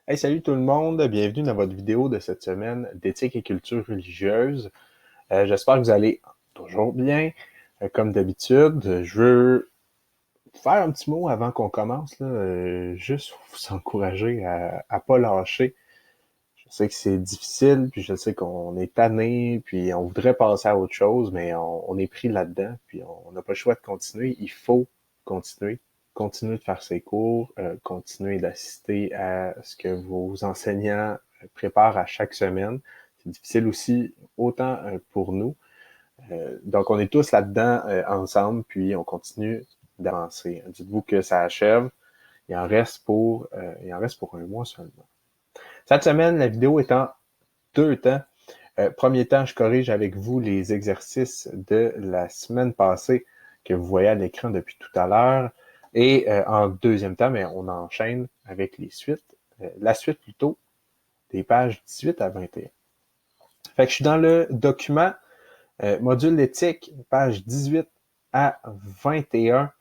Hey, salut tout le monde, bienvenue dans votre vidéo de cette semaine d'éthique et culture religieuse. J'espère que vous allez toujours bien. Comme d'habitude, je veux faire un petit mot avant qu'on commence, là, juste vous encourager à pas lâcher. Je sais que c'est difficile, puis je sais qu'on est tanné, puis on voudrait passer à autre chose, mais on est pris là-dedans, puis on n'a pas le choix de continuer. Il faut continuer. Continuer de faire ses cours, continuer d'assister à ce que vos enseignants préparent à chaque semaine. C'est difficile aussi, autant pour nous. Donc, on est tous là-dedans ensemble, puis on continue d'avancer. Dites-vous que ça achève. Il en reste pour un mois seulement. Cette semaine, la vidéo est en deux temps. Premier temps, je corrige avec vous les exercices de la semaine passée que vous voyez à l'écran depuis tout à l'heure. Et en deuxième temps, mais on enchaîne avec les suites. La suite plutôt des pages 18 à 21. Fait que je suis dans le document module d'éthique, page 18 à 21,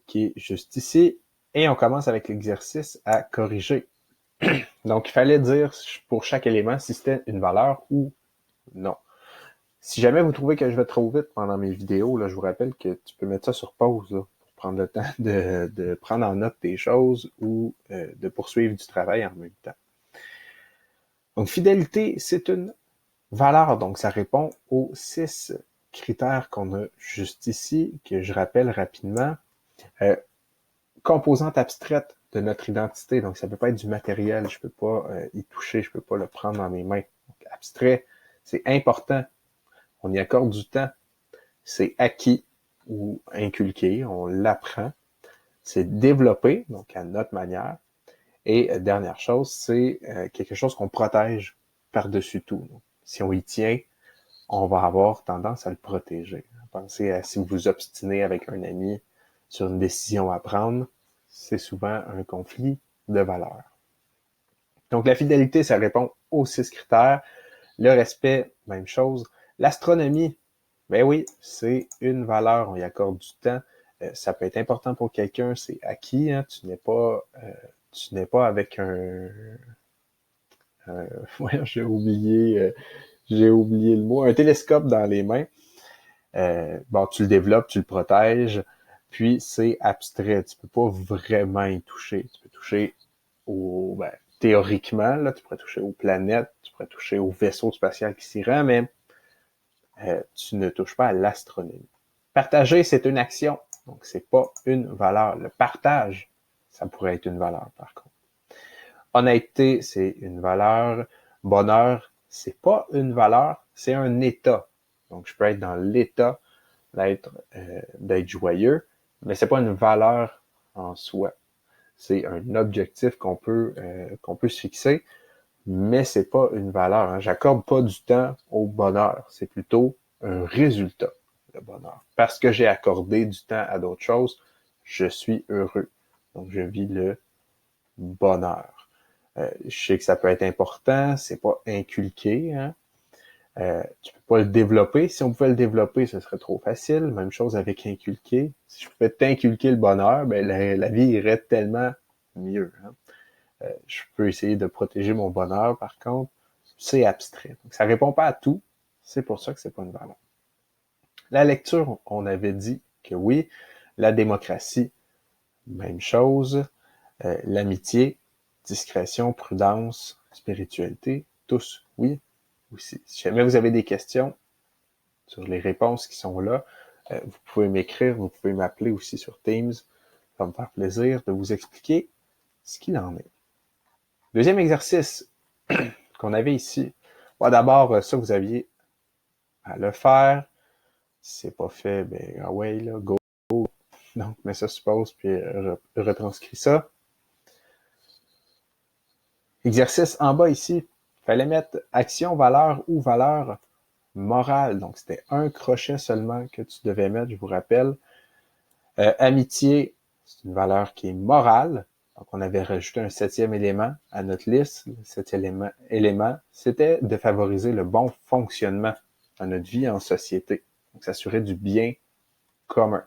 qui est juste ici. Et on commence avec l'exercice à corriger. Donc, il fallait dire pour chaque élément si c'était une valeur ou non. Si jamais vous trouvez que je vais trop vite pendant mes vidéos, là, je vous rappelle que tu peux mettre ça sur pause là, pour prendre le temps de prendre en note des choses ou de poursuivre du travail en même temps. Donc, fidélité, c'est une valeur. Donc, ça répond aux 6 critères qu'on a juste ici, que je rappelle rapidement. Composante abstraite de notre identité. Donc, ça peut pas être du matériel. Je peux pas y toucher. Je peux pas le prendre dans mes mains. Donc, abstrait, c'est important. On y accorde du temps. C'est acquis ou inculqué, on l'apprend. C'est développé, donc à notre manière. Et dernière chose, c'est quelque chose qu'on protège par-dessus tout. Donc, si on y tient, on va avoir tendance à le protéger. Pensez à si vous vous obstinez avec un ami sur une décision à prendre, c'est souvent un conflit de valeurs. Donc la fidélité, ça répond aux 6 critères. Le respect, même chose. L'astronomie, ben oui, c'est une valeur, on y accorde du temps. Ça peut être important pour quelqu'un, c'est acquis. Hein? Tu n'es pas avec ouais, j'ai oublié le mot, un télescope dans les mains. Bon, tu le développes, tu le protèges, puis c'est abstrait. Tu peux pas vraiment y toucher. Tu peux toucher théoriquement, là, tu pourrais toucher aux planètes, tu pourrais toucher au vaisseau spatial qui s'y rend, mais tu ne touches pas à l'astronomie. Partager, c'est une action, donc c'est pas une valeur. Le partage, ça pourrait être une valeur, par contre. Honnêteté, c'est une valeur. Bonheur, c'est pas une valeur, c'est un état. Donc, je peux être dans l'état d'être joyeux, mais c'est pas une valeur en soi. C'est un objectif qu'on peut se fixer, mais c'est pas une valeur. Hein. J'accorde pas du temps au bonheur. C'est plutôt un résultat, le bonheur. Parce que j'ai accordé du temps à d'autres choses, je suis heureux. Donc, je vis le bonheur. Je sais que ça peut être important, c'est pas inculqué, hein. Tu peux pas le développer. Si on pouvait le développer, ce serait trop facile. Même chose avec inculquer. Si je pouvais t'inculquer le bonheur, ben la vie irait tellement mieux. Hein. Je peux essayer de protéger mon bonheur, par contre, c'est abstrait. Donc, ça répond pas à tout. C'est pour ça que c'est pas une valeur. La lecture, on avait dit que oui. La démocratie, même chose. L'amitié, discrétion, prudence, spiritualité, tous, oui, aussi. Si jamais vous avez des questions sur les réponses qui sont là, vous pouvez m'écrire, vous pouvez m'appeler aussi sur Teams. Ça va me faire plaisir de vous expliquer ce qu'il en est. Deuxième exercice qu'on avait ici. Bon, d'abord, ça, vous aviez à le faire. Si c'est pas fait, ben, ah ouais, là, go. Donc, mets ça sur pause, puis retranscris ça. Exercice en bas ici. Il fallait mettre action, valeur ou valeur morale. Donc, c'était un crochet seulement que tu devais mettre, je vous rappelle. Amitié, c'est une valeur qui est morale. Donc, on avait rajouté un 7e élément à notre liste. Le 7e élément, c'était de favoriser le bon fonctionnement dans notre vie en société. Donc, s'assurer du bien commun.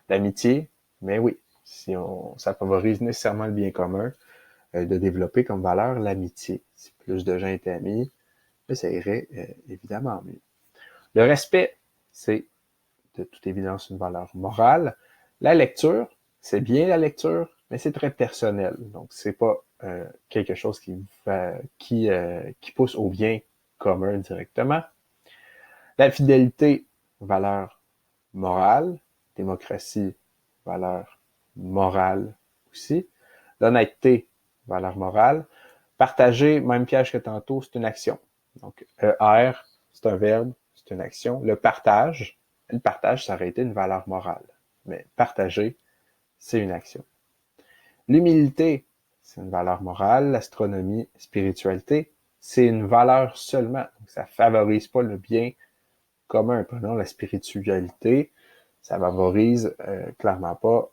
L'amitié, mais oui, si ça favorise nécessairement le bien commun. de développer comme valeur l'amitié. Si plus de gens étaient amis, ça irait évidemment mieux. Le respect, c'est de toute évidence une valeur morale. La lecture, c'est bien la lecture, mais c'est très personnel. Donc, c'est pas quelque chose qui pousse au bien commun directement. La fidélité, valeur morale. Démocratie, valeur morale aussi. L'honnêteté, valeur morale. Partager, même piège que tantôt, c'est une action. Donc, ER, c'est un verbe, c'est une action. Le partage, ça aurait été une valeur morale. Mais partager, c'est une action. L'humilité, c'est une valeur morale. L'astronomie, spiritualité, c'est une valeur seulement. Donc, ça favorise pas le bien commun. Prenons la spiritualité, ça favorise clairement pas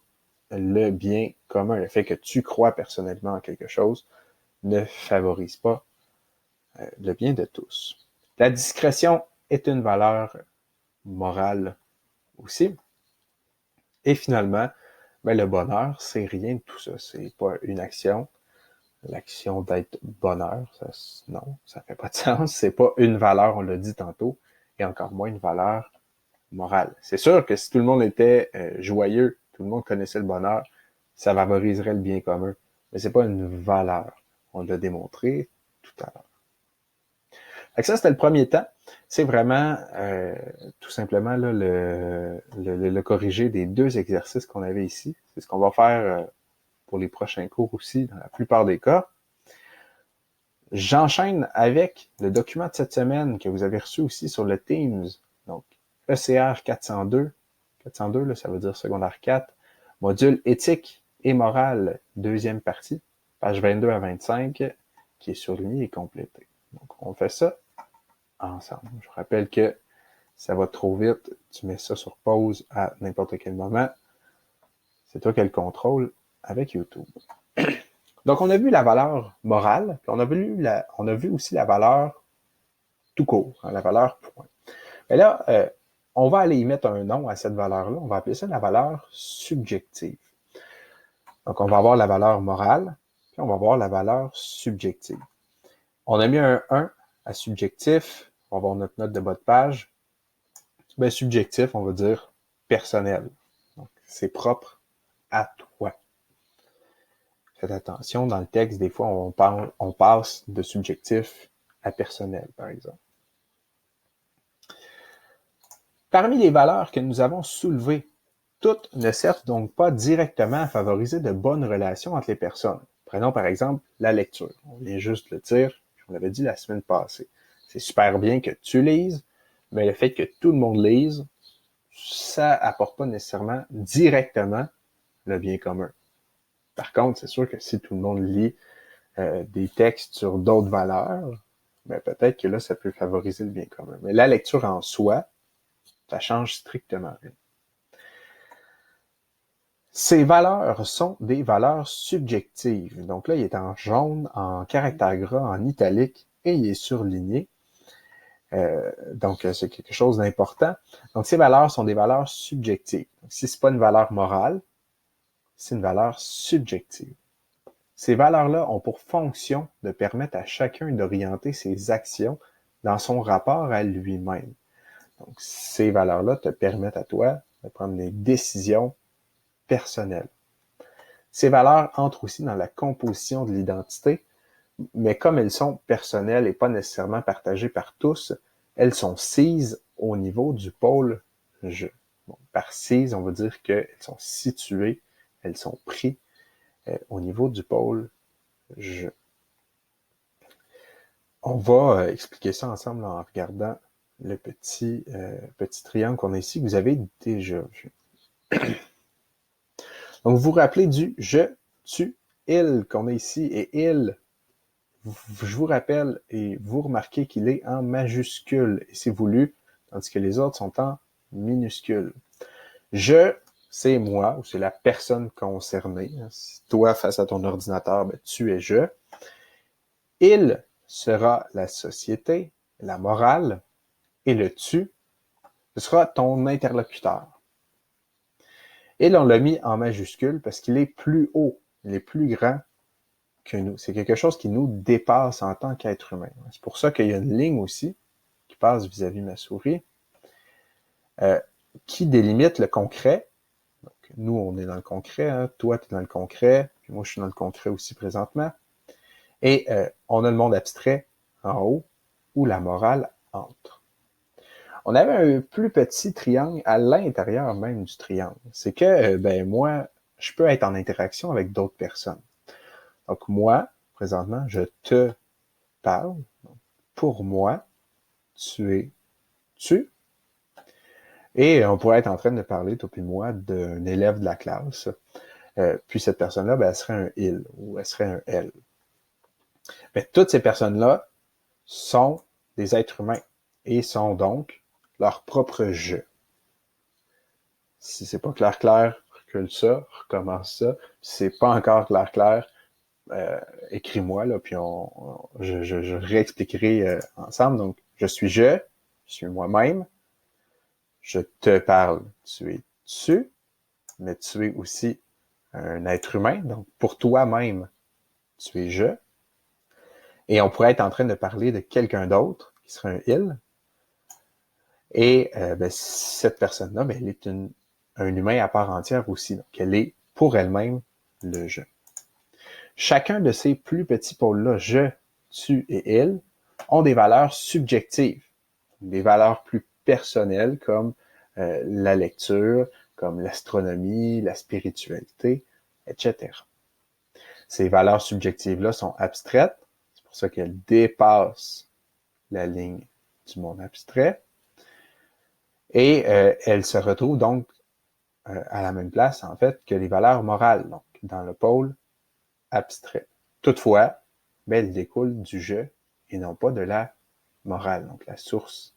le bien commun. Le fait que tu crois personnellement en quelque chose ne favorise pas le bien de tous. La discrétion est une valeur morale aussi. Et finalement, le bonheur, c'est rien de tout ça. C'est pas une action. L'action d'être bonheur, non, ça fait pas de sens. C'est pas une valeur, on l'a dit tantôt, et encore moins une valeur morale. C'est sûr que si tout le monde était joyeux, tout le monde connaissait le bonheur, ça favoriserait le bien commun. Mais c'est pas une valeur. On l'a démontré tout à l'heure. Fait que ça, c'était le premier temps. C'est vraiment tout simplement là, le corriger des deux exercices qu'on avait ici. C'est ce qu'on va faire pour les prochains cours aussi, dans la plupart des cas. J'enchaîne avec le document de cette semaine que vous avez reçu aussi sur le Teams. Donc, ECR 402. 402, là, ça veut dire secondaire 4. Module éthique et morale, deuxième partie, page 22 à 25, qui est surlignée et complétée. Donc, on fait ça ensemble. Je vous rappelle que ça va trop vite. Tu mets ça sur pause à n'importe quel moment. C'est toi qui as le contrôle avec YouTube. Donc, on a vu la valeur morale, puis on a vu aussi la valeur tout court, hein, la valeur point. Mais là, on va aller y mettre un nom à cette valeur-là. On va appeler ça la valeur subjective. Donc, on va avoir la valeur morale, puis on va avoir la valeur subjective. On a mis un 1 à subjectif. On va avoir notre note de bas de page. Ben, subjectif, on va dire personnel. Donc, c'est propre à toi. Faites attention, dans le texte, des fois, on passe de subjectif à personnel, par exemple. Parmi les valeurs que nous avons soulevées, toutes ne servent donc pas directement à favoriser de bonnes relations entre les personnes. Prenons par exemple la lecture. On vient juste le dire, on l'avait dit la semaine passée. C'est super bien que tu lises, mais le fait que tout le monde lise, ça apporte pas nécessairement directement le bien commun. Par contre, c'est sûr que si tout le monde lit des textes sur d'autres valeurs, ben peut-être que là, ça peut favoriser le bien commun. Mais la lecture en soi, ça change strictement rien. Ces valeurs sont des valeurs subjectives. Donc là, il est en jaune, en caractère gras, en italique, et il est surligné. Donc, c'est quelque chose d'important. Donc, ces valeurs sont des valeurs subjectives. Donc, si c'est pas une valeur morale, c'est une valeur subjective. Ces valeurs-là ont pour fonction de permettre à chacun d'orienter ses actions dans son rapport à lui-même. Donc, ces valeurs-là te permettent à toi de prendre des décisions personnelles. Ces valeurs entrent aussi dans la composition de l'identité, mais comme elles sont personnelles et pas nécessairement partagées par tous, elles sont sises au niveau du pôle « je ». Bon, par sises, on veut dire qu'elles sont situées, elles sont prises au niveau du pôle « je ». On va expliquer ça ensemble en regardant le petit triangle qu'on a ici, que vous avez déjà vu. Donc, vous vous rappelez du « je », « tu », « il » qu'on a ici, et « il », je vous rappelle et vous remarquez qu'il est en majuscule, et c'est voulu, tandis que les autres sont en minuscule. Je, c'est moi, ou c'est la personne concernée. Si toi, face à ton ordinateur, ben, tu es je. Il sera la société, la morale, et le tu, ce sera ton interlocuteur. Et là, on l'a mis en majuscule parce qu'il est plus haut, il est plus grand que nous. C'est quelque chose qui nous dépasse en tant qu'être humain. C'est pour ça qu'il y a une ligne aussi qui passe vis-à-vis de ma souris, qui délimite le concret. Donc, nous, on est dans le concret, hein. Toi, tu es dans le concret, puis moi, je suis dans le concret aussi présentement. Et on a le monde abstrait en haut, où la morale entre. On avait un plus petit triangle à l'intérieur même du triangle. C'est que, moi, je peux être en interaction avec d'autres personnes. Donc, moi, présentement, je te parle. Donc, pour moi, tu es tu. Et on pourrait être en train de parler, toi et moi, d'un élève de la classe. Puis cette personne-là, elle serait un il ou elle serait un elle. Mais toutes ces personnes-là sont des êtres humains et sont donc leur propre je. Si c'est pas clair, recule ça, recommence ça. Si c'est pas encore clair, écris-moi, là, puis je réexpliquerai ensemble. Donc, je suis moi-même, je te parle, tu es tu, mais tu es aussi un être humain, donc pour toi-même, tu es je. Et on pourrait être en train de parler de quelqu'un d'autre, qui serait un il, et cette personne-là, elle est un humain à part entière aussi, donc elle est pour elle-même le je. Chacun de ces plus petits pôles-là, je, tu et il, ont des valeurs subjectives, des valeurs plus personnelles comme la lecture, comme l'astronomie, la spiritualité, etc. Ces valeurs subjectives-là sont abstraites, c'est pour ça qu'elles dépassent la ligne du monde abstrait, et elles se retrouvent donc à la même place, en fait, que les valeurs morales, donc dans le pôle abstrait. Toutefois, elles découlent du je et non pas de la morale. Donc la source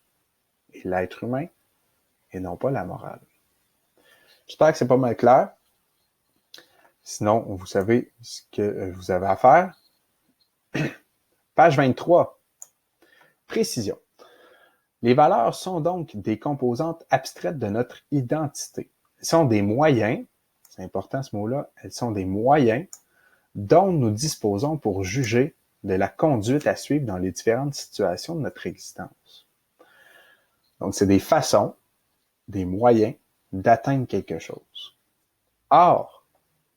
est l'être humain et non pas la morale. J'espère que c'est pas mal clair. Sinon, vous savez ce que vous avez à faire. Page 23. Précision. Les valeurs sont donc des composantes abstraites de notre identité. Elles sont des moyens, c'est important ce mot-là, elles sont des moyens dont nous disposons pour juger de la conduite à suivre dans les différentes situations de notre existence. Donc, c'est des façons, des moyens d'atteindre quelque chose. Or,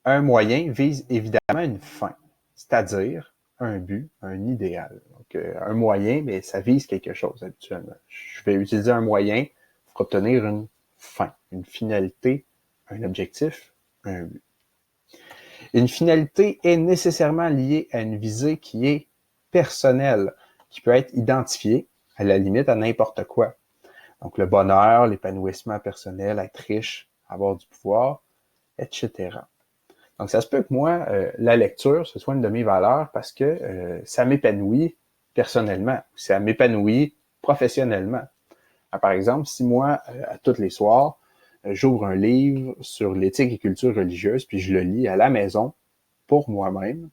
un moyen vise évidemment une fin, c'est-à-dire un but, un idéal. Donc, un moyen, ça vise quelque chose habituellement. Je vais utiliser un moyen pour obtenir une fin, une finalité, un objectif, un but. Une finalité est nécessairement liée à une visée qui est personnelle, qui peut être identifiée, à la limite, à n'importe quoi. Donc, le bonheur, l'épanouissement personnel, être riche, avoir du pouvoir, etc. Donc, ça se peut que moi, la lecture, ce soit une de mes valeurs parce que ça m'épanouit personnellement, ça m'épanouit professionnellement. Alors, par exemple, si moi, à tous les soirs, j'ouvre un livre sur l'éthique et culture religieuse, puis je le lis à la maison pour moi-même,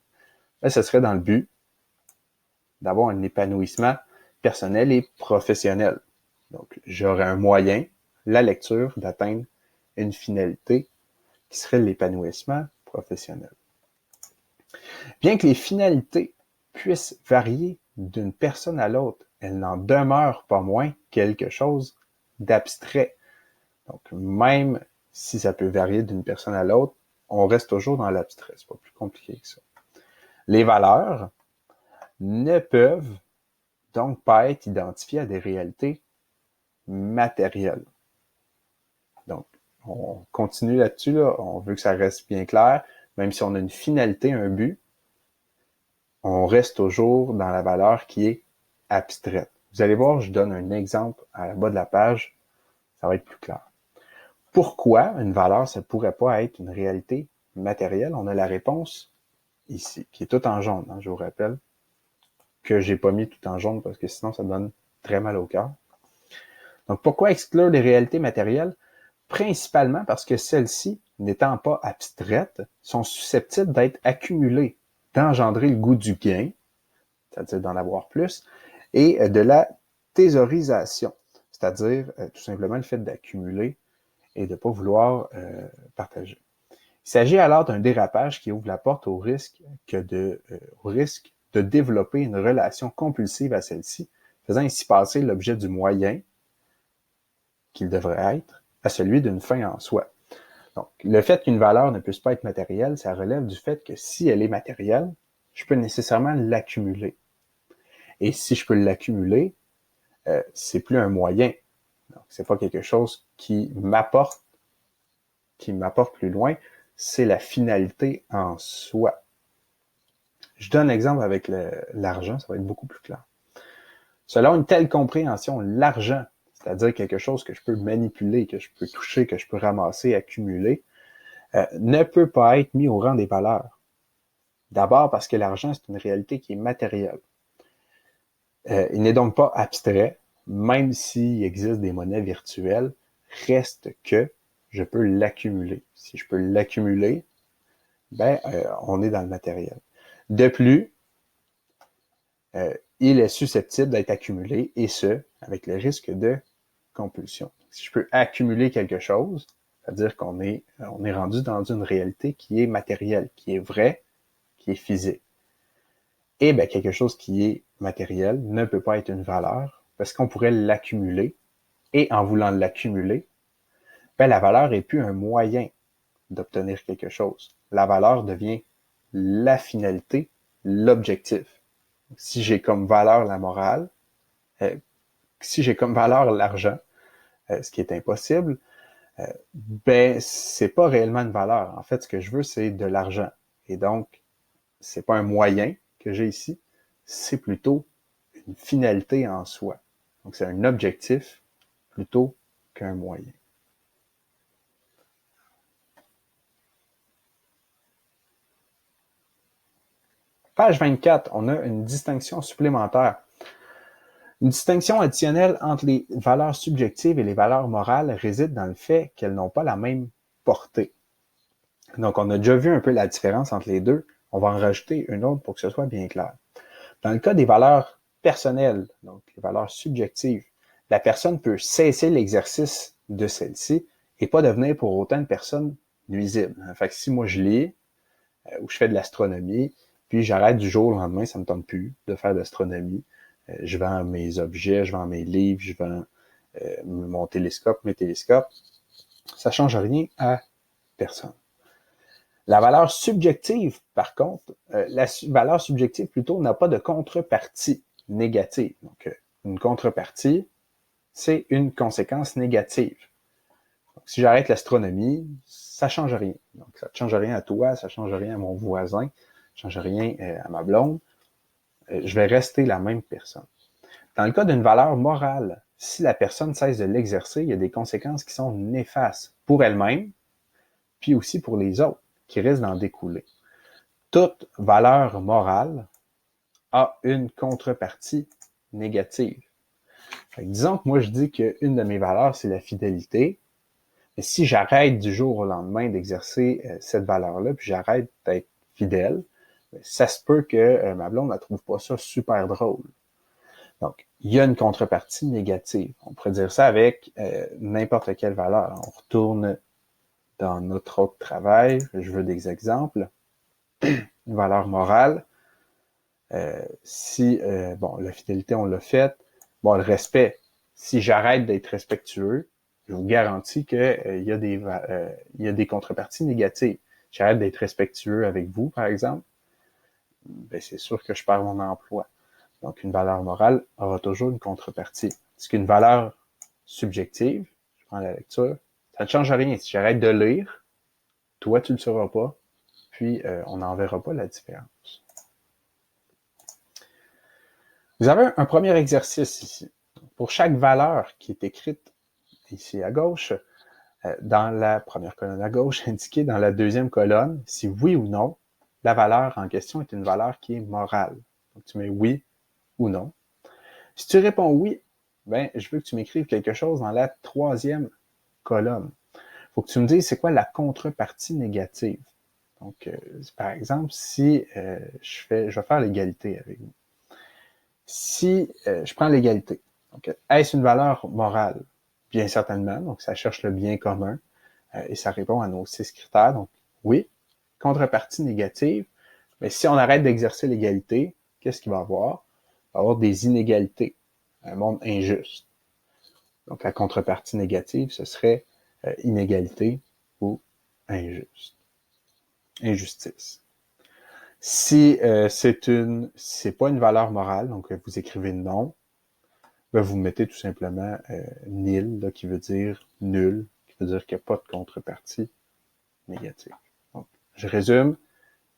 là, ce serait dans le but d'avoir un épanouissement personnel et professionnel. Donc, j'aurais un moyen, la lecture, d'atteindre une finalité qui serait l'épanouissement professionnel. Bien que les finalités puissent varier d'une personne à l'autre, elles n'en demeurent pas moins quelque chose d'abstrait. Donc, même si ça peut varier d'une personne à l'autre, on reste toujours dans l'abstrait. C'est pas plus compliqué que ça. Les valeurs ne peuvent donc pas être identifiées à des réalités matérielles. Donc, on continue là-dessus, là. On veut que ça reste bien clair. Même si on a une finalité, un but, on reste toujours dans la valeur qui est abstraite. Vous allez voir, je donne un exemple à la bas de la page, ça va être plus clair. Pourquoi une valeur, ça ne pourrait pas être une réalité matérielle? On a la réponse ici, qui est tout en jaune, hein, je vous rappelle, que j'ai pas mis tout en jaune parce que sinon ça donne très mal au cœur. Donc, pourquoi exclure les réalités matérielles? Principalement parce que celles-ci, n'étant pas abstraites, sont susceptibles d'être accumulées, d'engendrer le goût du gain, c'est-à-dire d'en avoir plus, et de la thésaurisation, c'est-à-dire tout simplement le fait d'accumuler et de ne pas vouloir partager. Il s'agit alors d'un dérapage qui ouvre la porte au risque de développer une relation compulsive à celle-ci, faisant ainsi passer l'objet du moyen qu'il devrait être à celui d'une fin en soi. Donc, le fait qu'une valeur ne puisse pas être matérielle, ça relève du fait que si elle est matérielle, je peux nécessairement l'accumuler. Et si je peux l'accumuler, c'est plus un moyen. Donc, c'est pas quelque chose qui m'apporte plus loin, c'est la finalité en soi. Je donne un exemple avec l'argent, ça va être beaucoup plus clair. Selon une telle compréhension, l'argent, c'est-à-dire quelque chose que je peux manipuler, que je peux toucher, que je peux ramasser, accumuler, ne peut pas être mis au rang des valeurs. D'abord parce que l'argent, c'est une réalité qui est matérielle. Il n'est donc pas abstrait, même s'il existe des monnaies virtuelles, reste que je peux l'accumuler. Si je peux l'accumuler, on est dans le matériel. De plus, il est susceptible d'être accumulé, et ce, avec le risque de compulsion. Si je peux accumuler quelque chose, c'est-à-dire qu'on est rendu dans une réalité qui est matérielle, qui est vraie, qui est physique. Et quelque chose qui est matériel ne peut pas être une valeur, parce qu'on pourrait l'accumuler, et en voulant l'accumuler, la valeur est plus un moyen d'obtenir quelque chose. La valeur devient la finalité, l'objectif. Si j'ai comme valeur la morale, si j'ai comme valeur l'argent, ce qui est impossible, c'est pas réellement une valeur. En fait, ce que je veux, c'est de l'argent. Et donc, c'est pas un moyen que j'ai ici, c'est plutôt une finalité en soi. Donc, c'est un objectif plutôt qu'un moyen. Page 24, on a une distinction supplémentaire. Une distinction additionnelle entre les valeurs subjectives et les valeurs morales réside dans le fait qu'elles n'ont pas la même portée. Donc, on a déjà vu un peu la différence entre les deux. On va en rajouter une autre pour que ce soit bien clair. Dans le cas des valeurs personnelles, donc les valeurs subjectives, la personne peut cesser l'exercice de celle-ci et pas devenir pour autant une personne nuisible. Fait que si moi je lis ou je fais de l'astronomie, puis j'arrête du jour au lendemain, ça me tente plus de faire de l'astronomie. Je vends mes objets, je vends mes livres, je vends mon télescope, mes télescopes. Ça change rien à personne. La valeur subjective, par contre, la valeur subjective plutôt n'a pas de contrepartie négative. Donc, une contrepartie, c'est une conséquence négative. Donc, si j'arrête l'astronomie, ça change rien. Donc, ça ne change rien à toi, ça ne change rien à mon voisin, ça ne change rien à ma blonde. Je vais rester la même personne. Dans le cas d'une valeur morale, si la personne cesse de l'exercer, il y a des conséquences qui sont néfastes pour elle-même, puis aussi pour les autres, qui risquent d'en découler. Toute valeur morale a une contrepartie négative. Fait que disons que moi je dis qu'une de mes valeurs, c'est la fidélité. Mais si j'arrête du jour au lendemain d'exercer cette valeur-là, puis j'arrête d'être fidèle, ça se peut que ma blonde ne trouve pas ça super drôle. Donc, il y a une contrepartie négative. On pourrait dire ça avec n'importe quelle valeur. On retourne dans notre autre travail. Je veux des exemples. Une valeur morale. La fidélité, on l'a faite. Bon, le respect. Si j'arrête d'être respectueux, je vous garantis qu'il y a des contreparties négatives. J'arrête d'être respectueux avec vous, par exemple. C'est sûr que je perds mon emploi. Donc, une valeur morale aura toujours une contrepartie. Est-ce qu'une valeur subjective, je prends la lecture, ça ne change rien. Si j'arrête de lire, toi, tu ne le sauras pas, puis on n'en verra pas la différence. Vous avez un premier exercice ici. Pour chaque valeur qui est écrite ici à gauche, dans la première colonne à gauche, indiquée dans la deuxième colonne, si oui ou non, la valeur en question est une valeur qui est morale. Donc, tu mets oui ou non. Si tu réponds oui, je veux que tu m'écrives quelque chose dans la troisième colonne. Il faut que tu me dises c'est quoi la contrepartie négative. Donc, par exemple, si je vais faire l'égalité avec vous. Si je prends l'égalité, donc est-ce une valeur morale? Bien certainement, donc ça cherche le bien commun et ça répond à nos 6 critères. Donc, Oui. Contrepartie négative, mais si on arrête d'exercer l'égalité, qu'est-ce qu'il va y avoir? Il va y avoir des inégalités, un monde injuste. Donc, la contrepartie négative, ce serait inégalité ou injuste. Injustice. Si c'est pas une valeur morale, donc vous écrivez non, ben vous mettez tout simplement nil, là, qui veut dire nul, qui veut dire qu'il n'y a pas de contrepartie négative. Donc, je résume.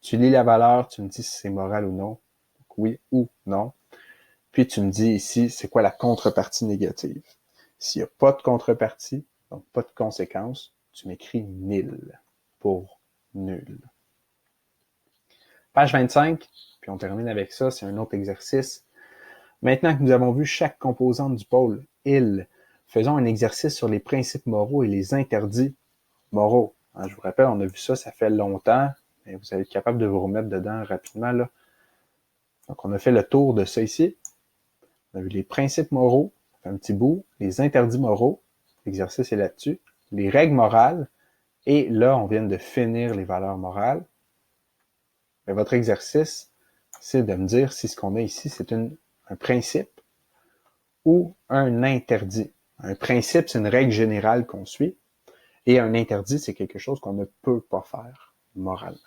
Tu lis la valeur, tu me dis si c'est moral ou non. Donc, oui ou non. Puis tu me dis ici, c'est quoi la contrepartie négative. S'il n'y a pas de contrepartie, donc pas de conséquence, tu m'écris nil pour nul. Page 25, puis on termine avec ça, c'est un autre exercice. Maintenant que nous avons vu chaque composante du pôle il, faisons un exercice sur les principes moraux et les interdits moraux. Je vous rappelle, on a vu ça, ça fait longtemps, mais vous allez être capable de vous remettre dedans rapidement, là. Donc, on a fait le tour de ça ici. On a vu les principes moraux, on fait un petit bout, les interdits moraux, l'exercice est là-dessus, les règles morales, et là, on vient de finir les valeurs morales. Mais votre exercice, c'est de me dire si ce qu'on a ici, c'est un principe ou un interdit. Un principe, c'est une règle générale qu'on suit, et un interdit, c'est quelque chose qu'on ne peut pas faire moralement.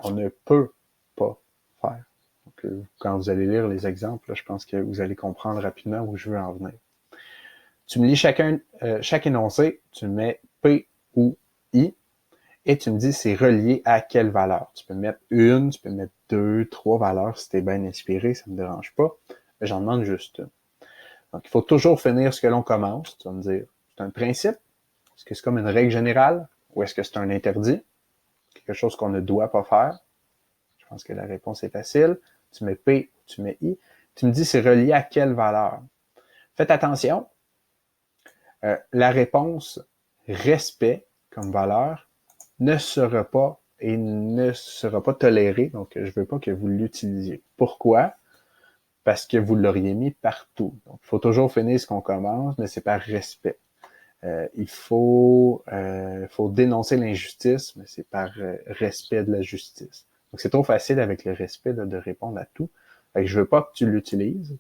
On ne peut pas faire. Donc, quand vous allez lire les exemples, là, je pense que vous allez comprendre rapidement où je veux en venir. Tu me lis chaque énoncé, tu mets P ou I, et tu me dis c'est relié à quelle valeur. Tu peux mettre une, tu peux mettre deux, trois valeurs si t'es bien inspiré, ça me dérange pas. Mais j'en demande juste une. Donc, il faut toujours finir ce que l'on commence. Tu vas me dire, c'est un principe? Est-ce que c'est comme une règle générale? Ou est-ce que c'est un interdit? Quelque chose qu'on ne doit pas faire? Je pense que la réponse est facile. Tu mets P, tu mets I. Tu me dis c'est relié à quelle valeur? Faites attention. La réponse respect comme valeur ne sera pas et ne sera pas tolérée. Donc, je ne veux pas que vous l'utilisiez. Pourquoi? Parce que vous l'auriez mis partout. Donc, il faut toujours finir ce qu'on commence, mais c'est par respect. Il faut dénoncer l'injustice, mais c'est par respect de la justice. Donc, c'est trop facile avec le respect là, de répondre à tout. Fait que je veux pas que tu l'utilises,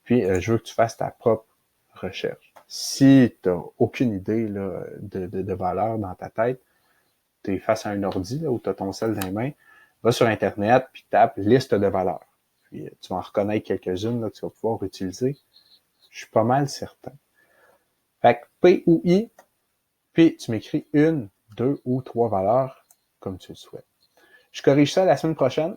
puis je veux que tu fasses ta propre recherche. Si tu n'as aucune idée là, de valeur dans ta tête, tu es face à un ordi là, où tu as ton sel dans les mains, va sur Internet, puis tape liste de valeurs. Puis tu vas en reconnaître quelques-unes là, que tu vas pouvoir utiliser. Je suis pas mal certain. Fait que P ou I, puis tu m'écris une, deux ou trois valeurs comme tu le souhaites. Je corrige ça la semaine prochaine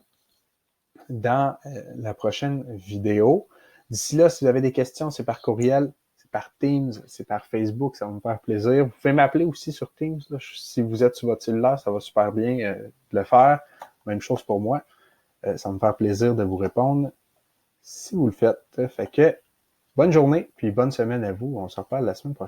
dans la prochaine vidéo. D'ici là, si vous avez des questions, c'est par courriel, c'est par Teams, c'est par Facebook, ça va me faire plaisir. Vous pouvez m'appeler aussi sur Teams. Là. Si vous êtes sur votre cellulaire, ça va super bien de le faire. Même chose pour moi. Ça va me faire plaisir de vous répondre si vous le faites. Fait que bonne journée, puis bonne semaine à vous. On se reparle la semaine prochaine.